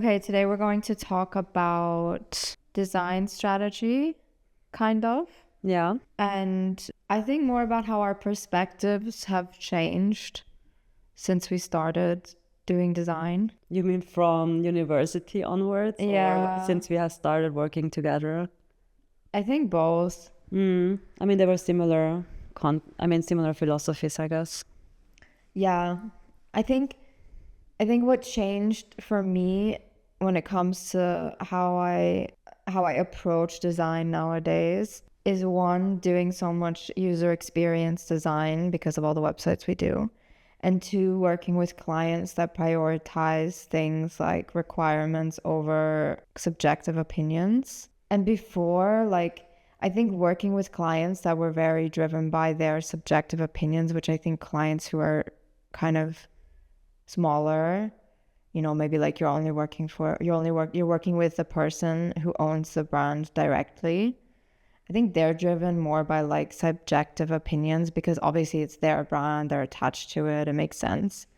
Okay, today we're going to talk about design strategy, kind of. Yeah. And I think more about how our perspectives have changed since we started doing design. You mean from university onwards or Yeah, since we have started working together? I think both. I mean, they were similar, similar philosophies, I guess. Yeah. I think I think what changed for me when it comes to how I approach design nowadays is one, doing so much user experience design because of all the websites we do, and two, working with clients that prioritize things like requirements over subjective opinions. And before, I think working with clients that were very driven by their subjective opinions, which I think clients who are kind of smaller, maybe like you're working with the person who owns the brand directly. I think they're driven more by like subjective opinions because obviously it's their brand, they're attached to it, it makes sense.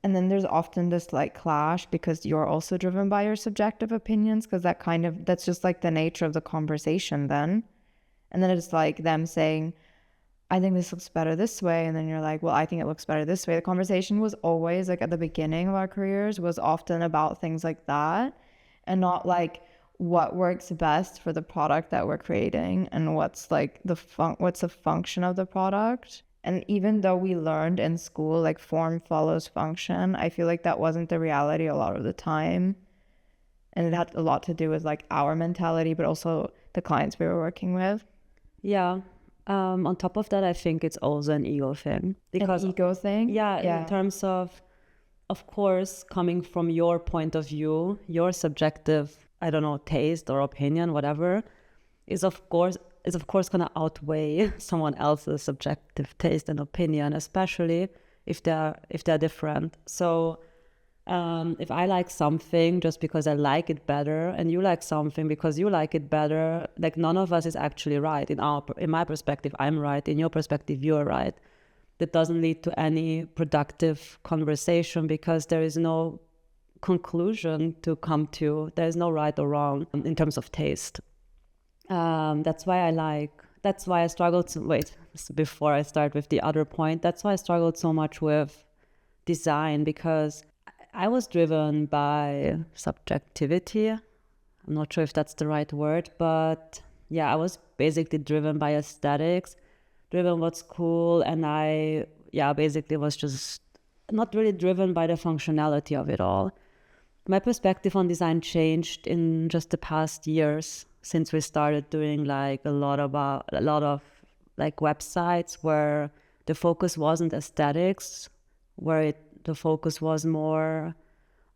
And then there's often this like clash because you're also driven by your subjective opinions, because that's just like the nature of the conversation then. And then it's like them saying, I think this looks better this way. And then you're like, well, I think it looks better this way. The conversation was always like at the beginning of our careers was often about things like that, and not like what works best for the product that we're creating and what's like what's the function of the product. And even though we learned in school like form follows function, I feel like that wasn't the reality a lot of the time. And it had a lot to do with like our mentality, but also the clients we were working with. Yeah. On top of that, I think it's also an ego thing. Because an ego thing? Yeah, in terms of course, coming from your point of view, your subjective, I don't know, taste or opinion, whatever, is of course going to outweigh someone else's subjective taste and opinion, especially if they're different. So if I like something just because I like it better, and you like something because you like it better, like none of us is actually right. In my perspective, I'm right. In your perspective, you're right. That doesn't lead to any productive conversation because there is no conclusion to come to. There is no right or wrong in terms of taste. That's why I struggled before I start with the other point, that's why I struggled so much with design, because I was driven by subjectivity. I'm not sure if that's the right word, but yeah, I was basically driven by aesthetics, driven what's cool, and I basically was just not really driven by the functionality of it all. My perspective on design changed in just the past years since we started doing like a lot of like websites where the focus wasn't aesthetics, where the focus was more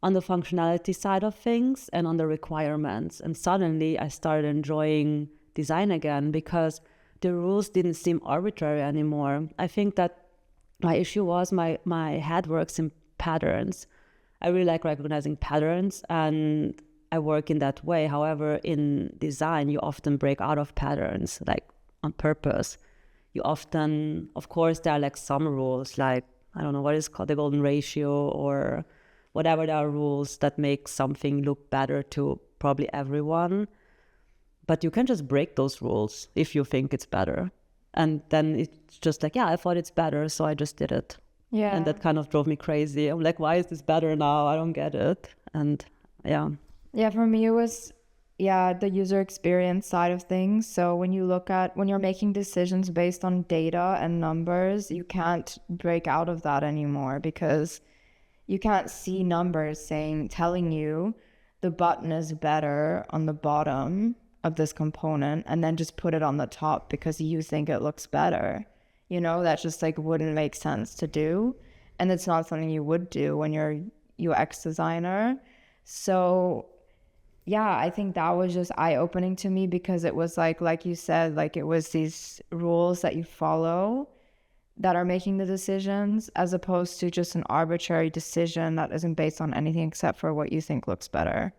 on the functionality side of things and on the requirements. And suddenly I started enjoying design again because the rules didn't seem arbitrary anymore. I think that my issue was my head works in patterns. I really like recognizing patterns and I work in that way. However, in design, you often break out of patterns, like on purpose. You often, of course, there are like some rules, like, I don't know what is called the golden ratio or whatever. There are rules that make something look better to probably everyone. But you can just break those rules if you think it's better. And then it's just like, yeah, I thought it's better, so I just did it. Yeah. And that kind of drove me crazy. I'm like, why is this better now? I don't get it. And yeah. Yeah, for me it was the user experience side of things. So when you're making decisions based on data and numbers, you can't break out of that anymore because you can't see numbers telling you the button is better on the bottom of this component and then just put it on the top because you think it looks better. That just like wouldn't make sense to do. And it's not something you would do when you're UX designer. So yeah, I think that was just eye-opening to me because it was like you said, like it was these rules that you follow that are making the decisions as opposed to just an arbitrary decision that isn't based on anything except for what you think looks better.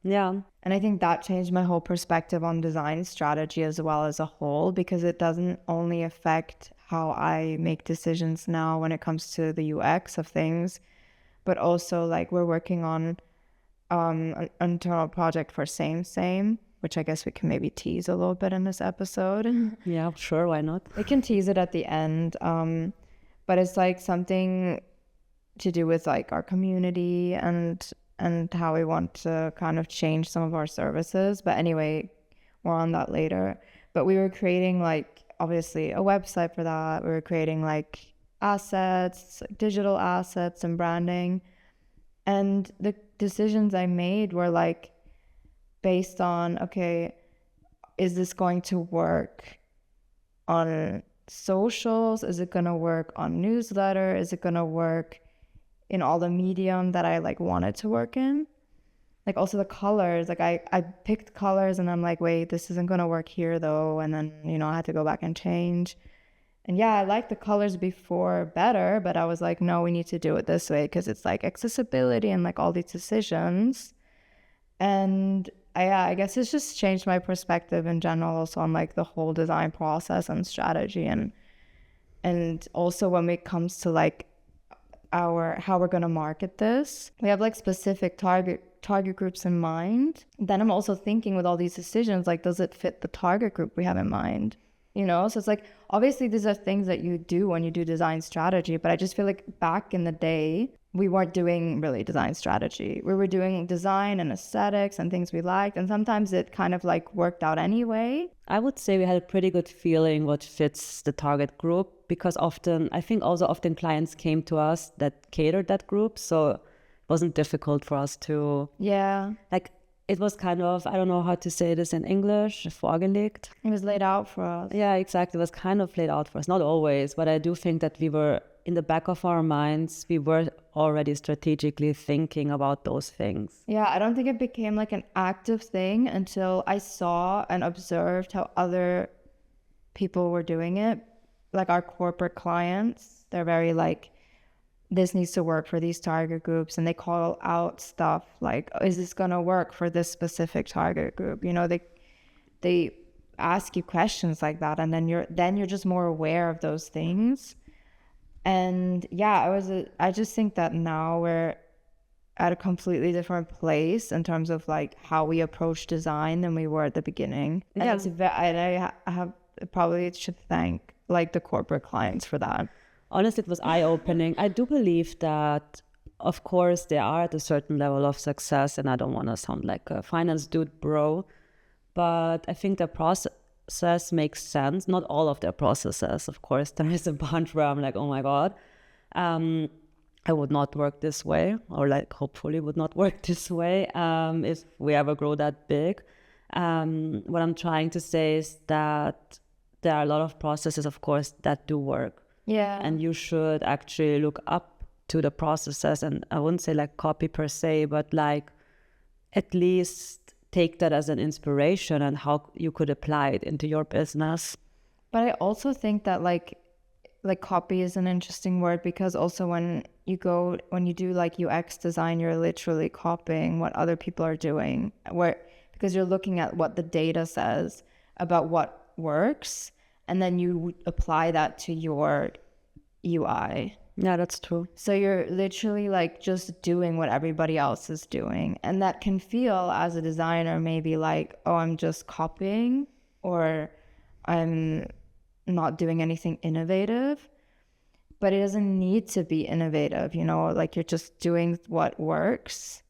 Yeah. And I think that changed my whole perspective on design strategy as well as a whole, because it doesn't only affect how I make decisions now when it comes to the UX of things, but also like we're working on an internal project for same, which I guess we can maybe tease a little bit in this episode. Yeah, sure, why not? We can tease it at the end. But it's like something to do with like our community and how we want to kind of change some of our services. But anyway, more on that later. But we were creating like obviously a website for that. We were creating like assets, like digital assets and branding. And the decisions I made were like based on, okay, is this going to work on socials? Is it going to work on newsletter? Is it going to work in all the medium that I like wanted to work in? Like also the colors, like I picked colors and I'm like, wait, this isn't going to work here though. And then, you know, I had to go back and change. And yeah, I liked the colors before better, but I was like, no, we need to do it this way because it's like accessibility and like all these decisions. And I guess it's just changed my perspective in general also on like the whole design process and strategy and also when it comes to like our how we're going to market this. We have like specific target groups in mind. Then I'm also thinking with all these decisions, like, does it fit the target group we have in mind? You know, so it's like, obviously these are things that you do when you do design strategy, but I just feel like back in the day, we weren't doing really design strategy. We were doing design and aesthetics and things we liked. And sometimes it kind of like worked out anyway. I would say we had a pretty good feeling what fits the target group because often, I think also often clients came to us that catered that group. So it wasn't difficult for us to, Yeah. like, it was kind of, I don't know how to say this in English, vorgelegt. It was laid out for us. Yeah, exactly. It was kind of laid out for us. Not always, but I do think that we were, in the back of our minds, we were already strategically thinking about those things. Yeah, I don't think it became like an active thing until I saw and observed how other people were doing it. Like our corporate clients, they're very like, this needs to work for these target groups, and they call out stuff like, is this going to work for this specific target group? You know, they ask you questions like that, and then you're just more aware of those things. And yeah, I just think that now we're at a completely different place in terms of like how we approach design than we were at the beginning. And Yeah. I have probably should thank like the corporate clients for that. Honestly, it was eye-opening. I do believe that, of course, they are at a certain level of success, and I don't want to sound like a finance dude bro, but I think the process makes sense. Not all of their processes, of course. There is a bunch where I'm like, oh my God, I would not work this way, or like hopefully would not work this way if we ever grow that big. What I'm trying to say is that there are a lot of processes, of course, that do work. Yeah. And you should actually look up to the processes, and I wouldn't say like copy per se, but like at least take that as an inspiration and how you could apply it into your business. But I also think that like copy is an interesting word because also when you do like UX design, you're literally copying what other people are doing, because you're looking at what the data says about what works, and then you apply that to your UI. Yeah, that's true. So you're literally like just doing what everybody else is doing. And that can feel as a designer maybe like, oh, I'm just copying, or I'm not doing anything innovative. But it doesn't need to be innovative, you know, like you're just doing what works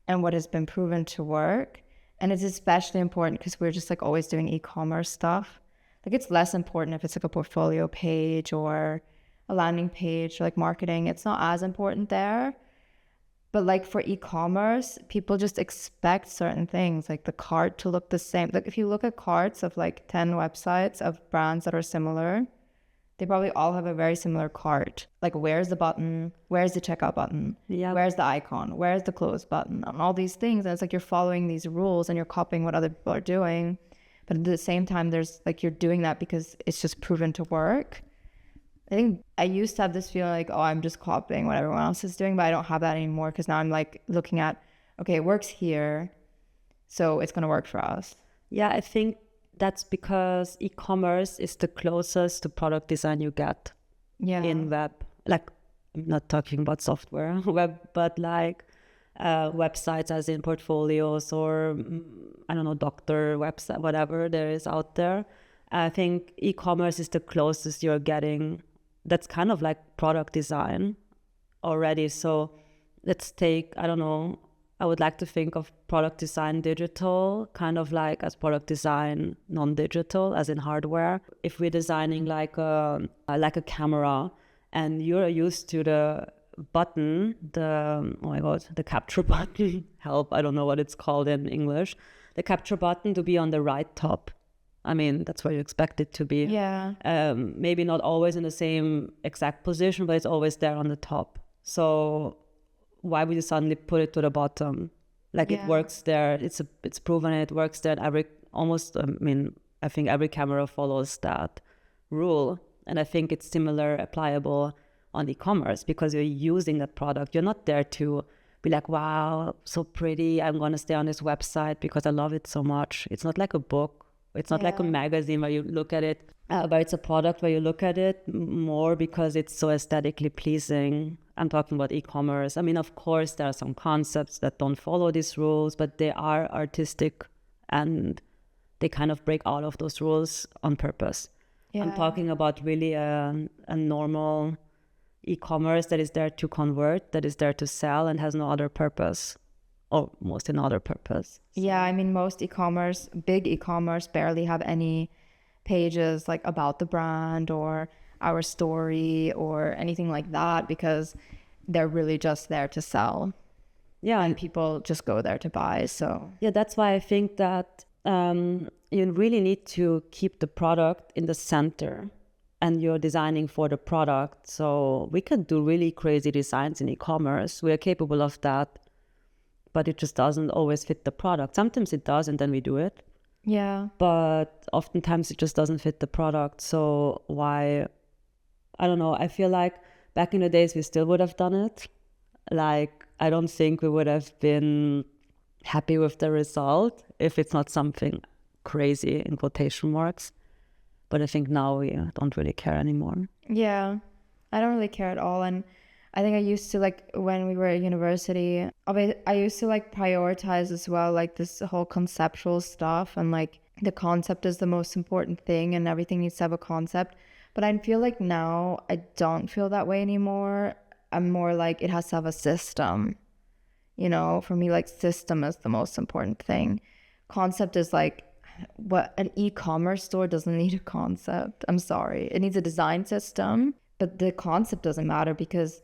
and what has been proven to work. And it's especially important because we're just like always doing e-commerce stuff. Like it's less important if it's like a portfolio page or a landing page or like marketing. It's not as important there. But like for e-commerce, people just expect certain things, like the cart to look the same. Like if you look at carts of like 10 websites of brands that are similar, they probably all have a very similar cart. Like where's the button? Where's the checkout button? Yeah. Where's the icon? Where's the close button? And all these things. And it's like you're following these rules and you're copying what other people are doing. But at the same time, there's like you're doing that because it's just proven to work. I think I used to have this feeling like, oh, I'm just copying what everyone else is doing, but I don't have that anymore because now I'm like looking at, okay, it works here, so it's going to work for us. Yeah, I think that's because e-commerce is the closest to product design you get in web. Like, I'm not talking about software, web, but like websites as in portfolios or I don't know, doctor website, whatever there is out there. I think e-commerce is the closest you're getting. That's kind of like product design already. So let's take, I don't know, I would like to think of product design digital, kind of like as product design non-digital, as in hardware. If we're designing like a camera and you're used to the button, oh my God, the capture button, help, I don't know what it's called in English, the capture button to be on the right top. I mean, that's where you expect it to be. Yeah. Maybe not always in the same exact position, but it's always there on the top. So why would you suddenly put it to the bottom? Like it works there. It's proven it works there. I think every camera follows that rule. And I think it's similar, applicable on e-commerce because you're using that product. You're not there to be like, wow, so pretty. I'm going to stay on this website because I love it so much. It's not like a book. It's not like a magazine where you look at it, but it's a product where you look at it more because it's so aesthetically pleasing. I'm talking about e-commerce. I mean, of course, there are some concepts that don't follow these rules, but they are artistic and they kind of break out of those rules on purpose. I'm talking about really a normal e-commerce that is there to convert, that is there to sell and has no other purpose. Or mostly no other purpose. Yeah, I mean, most big e-commerce barely have any pages like about the brand or our story or anything like that because they're really just there to sell. Yeah, and people just go there to buy. So yeah, that's why I think that you really need to keep the product in the center and you're designing for the product. So we can do really crazy designs in e-commerce. We are capable of that. But it just doesn't always fit the product. Sometimes it does, and then we do it. Yeah. But oftentimes it just doesn't fit the product. So why? I don't know. I feel like back in the days we still would have done it. Like, I don't think we would have been happy with the result if it's not something crazy in quotation marks. But I think now we don't really care anymore. Yeah, I don't really care at all. And I think I used to, like, when we were at university, I used to like prioritize as well, like this whole conceptual stuff and like the concept is the most important thing and everything needs to have a concept. But I feel like now I don't feel that way anymore. I'm more like it has to have a system. You know, for me, like system is the most important thing. Concept is like what an e-commerce store doesn't need a concept. I'm sorry. It needs a design system, but the concept doesn't matter because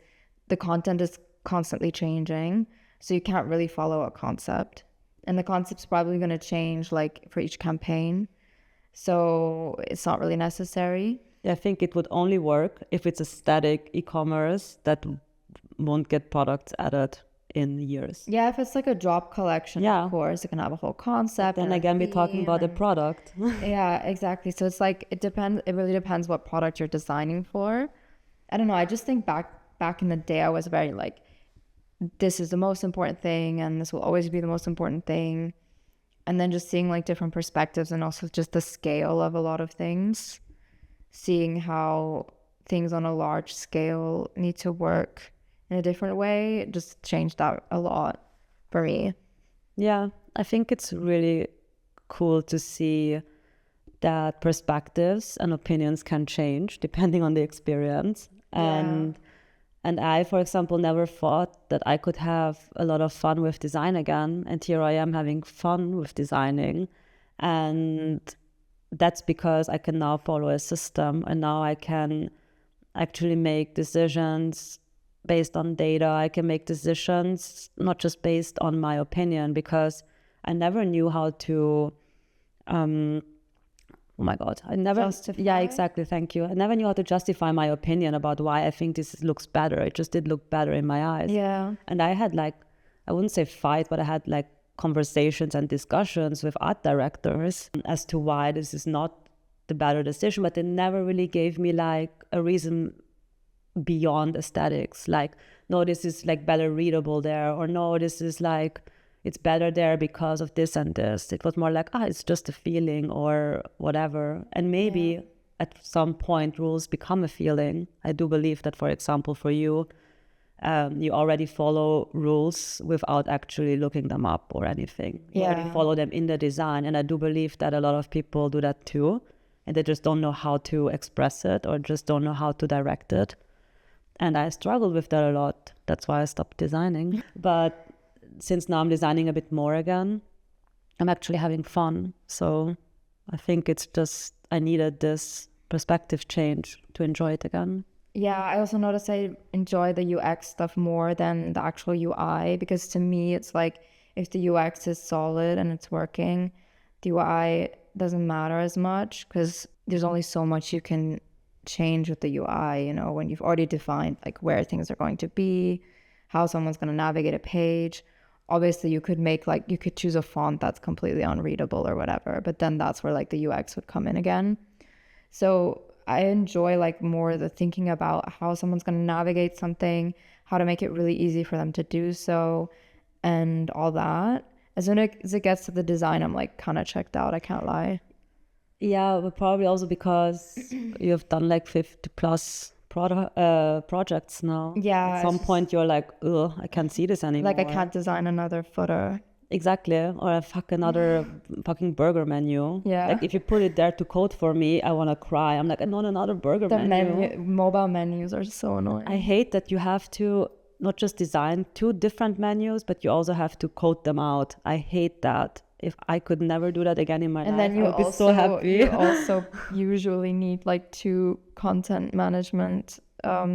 the content is constantly changing, so you can't really follow a concept. And the concept's probably going to change like for each campaign. So it's not really necessary. I think it would only work if it's a static e-commerce that won't get products added in years. Yeah, if it's like a drop collection, of course, it can have a whole concept. Then again, we're talking about the product. Yeah, exactly. So it's like, it really depends what product you're designing for. I don't know. I just think back in the day, I was very like, this is the most important thing and this will always be the most important thing. And then just seeing like different perspectives and also just the scale of a lot of things, seeing how things on a large scale need to work in a different way, just changed that a lot for me. Yeah, I think it's really cool to see that perspectives and opinions can change depending on the experience. And I, for example, never thought that I could have a lot of fun with design again. And here I am having fun with designing. And that's because I can now follow a system. And now I can actually make decisions based on data. I can make decisions not just based on my opinion, because I never knew how to oh my God, I never... Justify? Yeah, exactly, thank you. I never knew how to justify my opinion about why I think this looks better. It just did look better in my eyes. Yeah. And I had like, I wouldn't say fight, but I had like conversations and discussions with art directors as to why this is not the better decision, but they never really gave me like a reason beyond aesthetics. Like, no, this is like better readable there, or no, this is like, it's better there because of this and this. It was more like, it's just a feeling or whatever. And maybe at some point rules become a feeling. I do believe that, for example, for you, You already follow rules without actually looking them up or anything. You already Yeah. follow them in the design. And I do believe that a lot of people do that too. And they just don't know how to express it or just don't know how to direct it. And I struggled with that a lot. That's why I stopped designing. But since now I'm designing a bit more again, I'm actually having fun. So I think it's just, I needed this perspective change to enjoy it again. Yeah, I also noticed I enjoy the UX stuff more than the actual UI, because to me it's like if the UX is solid and it's working, the UI doesn't matter as much because there's only so much you can change with the UI, you know, when you've already defined like where things are going to be, how someone's going to navigate a page. Obviously you could make like, you could choose a font that's completely unreadable or whatever, but then that's where like the UX would come in again. So I enjoy like more the thinking about how someone's going to navigate something, how to make it really easy for them to do so, and all that. As soon as it gets to the design, I'm like kind of checked out. I can't lie. Yeah, but probably also because you've done like 50 plus projects now. Yeah, At some point you're like, ugh, I can't see this anymore. like I can't design another footer. Exactly. Or a another fucking burger menu. Yeah. Like if you put it there to code for me, I want to cry. I'm like, I want another burger The menu. mobile menus are so annoying. I hate that you have to not just design two different menus, but you also have to code them out. I hate that. If I could never do that again in my and life, then you I would be also so happy. you also usually need like 2 content management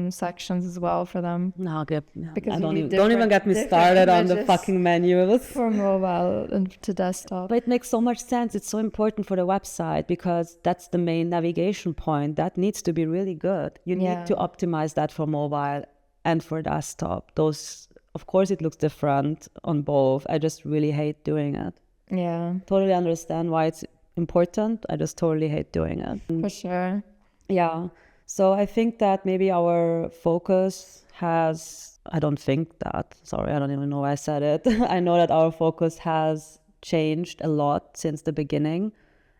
sections as well for them. No, okay. Because I you don't need even, don't even get me different started on the images fucking menus. for mobile and to desktop. But it makes so much sense. It's so important for the website because that's the main navigation point. That needs to be really good. You Yeah. need to optimize that for mobile and for desktop. Those, of course, it looks different on both. I just really hate doing it. Yeah, Totally understand why it's important. I just totally hate doing it. for sure. Yeah. So I think that maybe our focus has, I don't think that, sorry, I don't even know why I said it. I know that our focus has changed a lot since the beginning,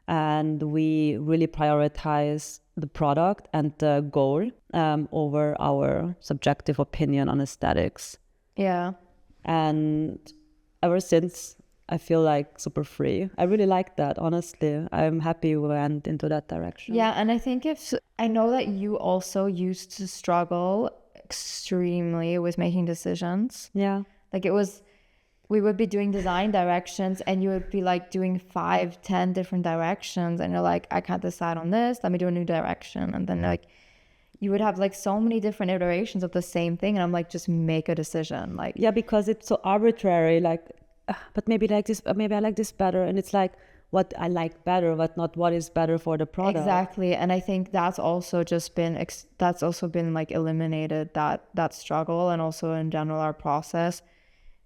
and we really prioritize the product and the goal over our subjective opinion on aesthetics. Yeah. And ever since, I feel like super free. I really like that, honestly. I'm happy we went into that direction. Yeah, and I think I know that you also used to struggle extremely with making decisions. Yeah. Like we would be doing design directions and you would be like doing 5-10 different directions and you're like, I can't decide on this, let me do a new direction. And then like you would have like so many different iterations of the same thing and I'm like, just make a decision. Like, yeah, because it's so arbitrary, like, but maybe like this, maybe I like this better, and it's like what I like better, but not what is better for the product. exactly. And I think that's also just been like eliminated, that struggle. And also in general our process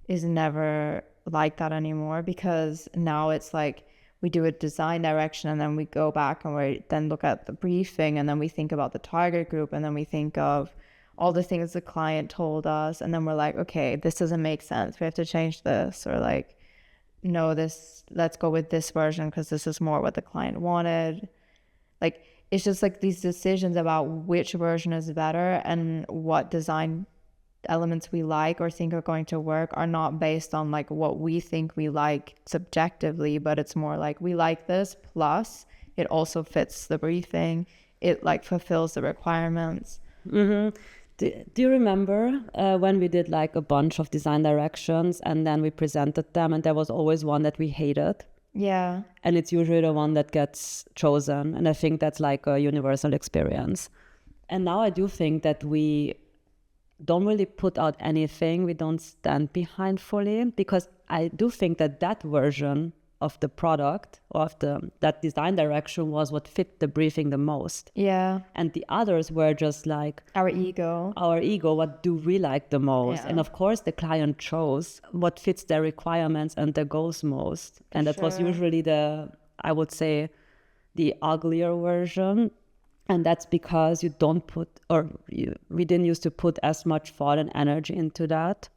is never like that anymore, because now it's like we do a design direction and then we go back and we then look at the briefing and then we think about the target group and then we think of all the things the client told us and then we're like, okay, this doesn't make sense, we have to change this, or like, no, this, let's go with this version because this is more what the client wanted. Like it's just like these decisions about which version is better and what design elements we like or think are going to work are not based on like what we think we like subjectively, but it's more like we like this plus it also fits the briefing, it like fulfills the requirements. Mm-hmm. Do you remember when we did like a bunch of design directions and then we presented them and there was always one that we hated? Yeah. And it's usually the one that gets chosen. And I think that's like a universal experience. And now I do think that we don't really put out anything we don't stand behind fully, because I do think that that version of the product or of that design direction was what fit the briefing the most. Yeah. And the others were just like Our ego. What do we like the most? Yeah. And of course the client chose what fits their requirements and their goals most. And that was usually I would say the uglier version. And that's because you don't we didn't used to put as much thought and energy into that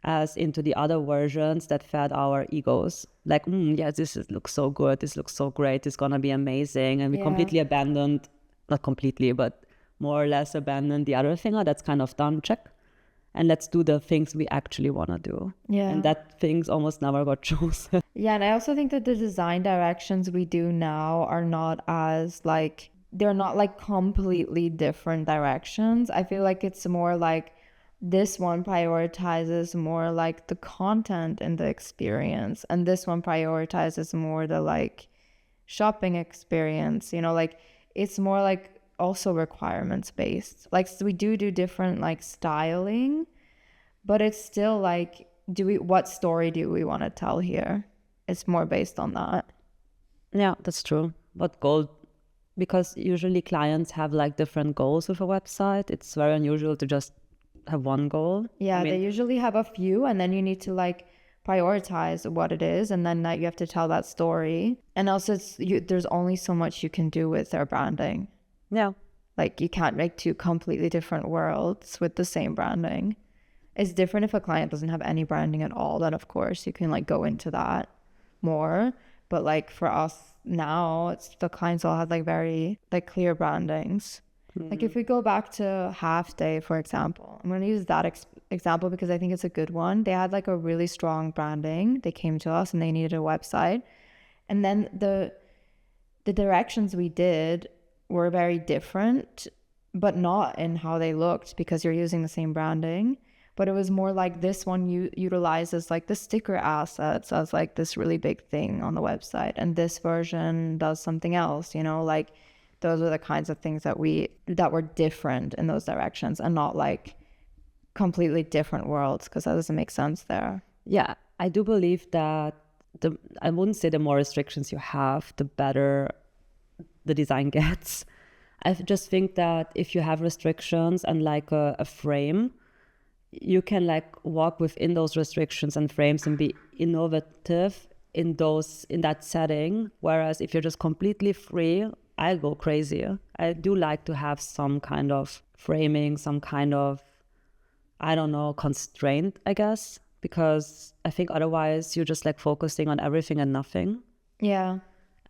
as into the other versions that fed our egos. Like, this looks so good, this looks so great, it's gonna be amazing. And we completely abandoned, not completely, but more or less abandoned the other thing. Oh, that's kind of done, check. and let's do the things we actually want to do. Yeah. And that things almost never got chosen. Yeah, and I also think that the design directions we do now are not as like, they're not like completely different directions. I feel like it's more like this one prioritizes more like the content and the experience, and this one prioritizes more the like shopping experience, you know, like it's more like also requirements based. Like so we do different like styling, but it's still like, what story do we want to tell here? It's more based on that. Yeah, that's true. What goal? Because usually clients have like different goals with a website. It's very unusual to just have one goal. Yeah, I mean, they usually have a few, and then you need to like prioritize what it is, and then like, you have to tell that story. And also there's only so much you can do with their branding. yeah. Like you can't make two completely different worlds with the same branding. It's different if a client doesn't have any branding at all, then of course you can like go into that more. But like for us now, it's the clients all have like very like clear brandings. Like if we go back to Half Day, for example, I'm going to use that example because I think it's a good one. They had like a really strong branding. They came to us and they needed a website. And then the directions we did were very different, but not in how they looked because you're using the same branding. But it was more like this one utilizes like the sticker assets as like this really big thing on the website, and this version does something else, you know, like those are the kinds of things that were different in those directions and not like completely different worlds, because that doesn't make sense there. Yeah, I do believe that I wouldn't say the more restrictions you have, the better the design gets. I just think that if you have restrictions and like a frame, you can like walk within those restrictions and frames and be innovative in that setting. Whereas if you're just completely free, I go crazy. I do like to have some kind of framing, some kind of, I don't know, constraint, I guess, because I think otherwise you're just like focusing on everything and nothing. Yeah.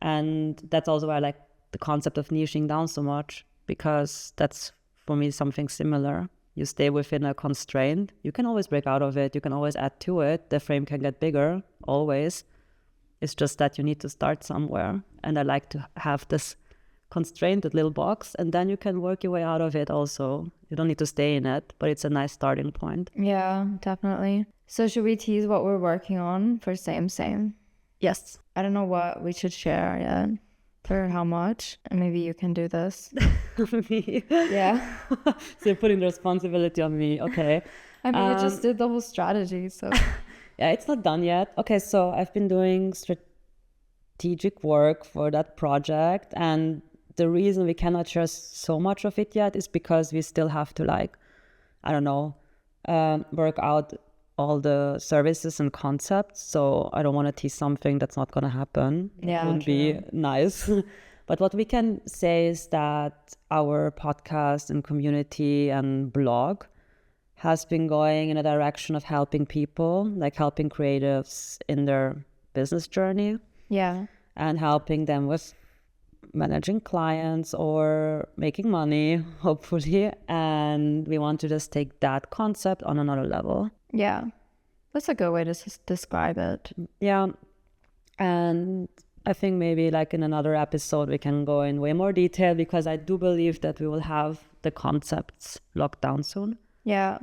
And that's also why I like the concept of niching down so much, because that's for me something similar. You stay within a constraint. You can always break out of it. You can always add to it. The frame can get bigger, always. It's just that you need to start somewhere. And I like to have this constraint, that little box, and then you can work your way out of it also. You don't need to stay in it, but it's a nice starting point. Yeah, definitely. So should we tease what we're working on for Same? Yes. I don't know what we should share yet. For how much? And maybe you can do this. Me. Yeah. So you're putting the responsibility on me. Okay. I mean, we just did the whole strategy, so. Yeah, it's not done yet. Okay, so I've been doing strategic work for that project, and the reason we cannot share so much of it yet is because we still have to like, I don't know, work out all the services and concepts. So I don't want to tease something that's not going to happen. Yeah, It wouldn't be nice. But what we can say is that our podcast and community and blog has been going in a direction of helping people, like helping creatives in their business journey. Yeah. And helping them with managing clients or making money, hopefully. And we want to just take that concept on another level. Yeah. That's a good way to describe it. Yeah. And I think maybe like in another episode, we can go in way more detail, because I do believe that we will have the concepts locked down soon. Yeah.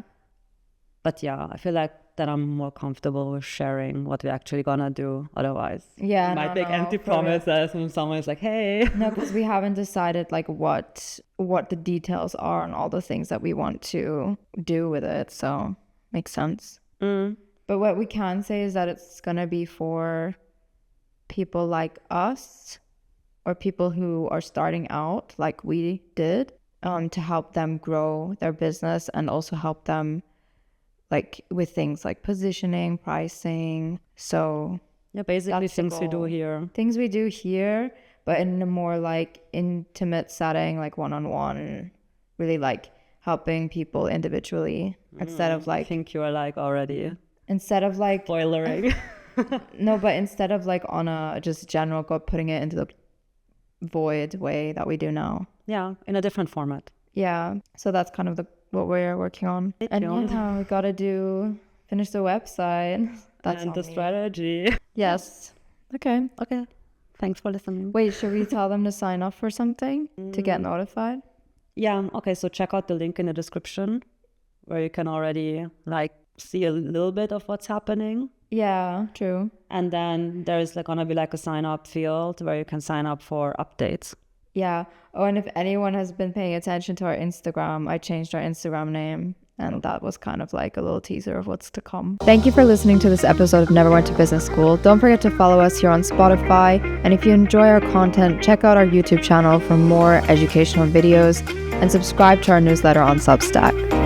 But yeah, I feel like that I'm more comfortable with sharing what we're actually gonna do. Otherwise, Yeah, we might make no, empty for real. promises when someone is like, hey. No, because we haven't decided like what the details are and all the things that we want to do with it. So makes sense. But what we can say is that it's gonna be for people like us, or people who are starting out like we did, to help them grow their business, and also help them like with things like positioning, pricing. So Yeah, basically that's the things we do goal. here. Things we do here, but in a more like intimate setting, like one-on-one, really like helping people individually instead of I like think you are like already spoilering. spoilering. No, but instead of like on a just general putting it into the void way that we do now. Yeah, in a different format. Yeah. So that's kind of the what we're working on. Stay And tuned. yeah, we gotta finish the website. That's And on the me. strategy. Yes. Okay. Okay. Thanks for listening. Wait, should we tell them to sign up for something to get notified? Yeah, okay, so check out the link in the description where you can already like see a little bit of what's happening. Yeah, true. And then there's like gonna be like a sign up field where you can sign up for updates. Yeah. Oh, and if anyone has been paying attention to our Instagram, I changed our Instagram name. And that was kind of like a little teaser of what's to come. Thank you for listening to this episode of Never Went to Business School. Don't forget to follow us here on Spotify. And if you enjoy our content, check out our YouTube channel for more educational videos and subscribe to our newsletter on Substack.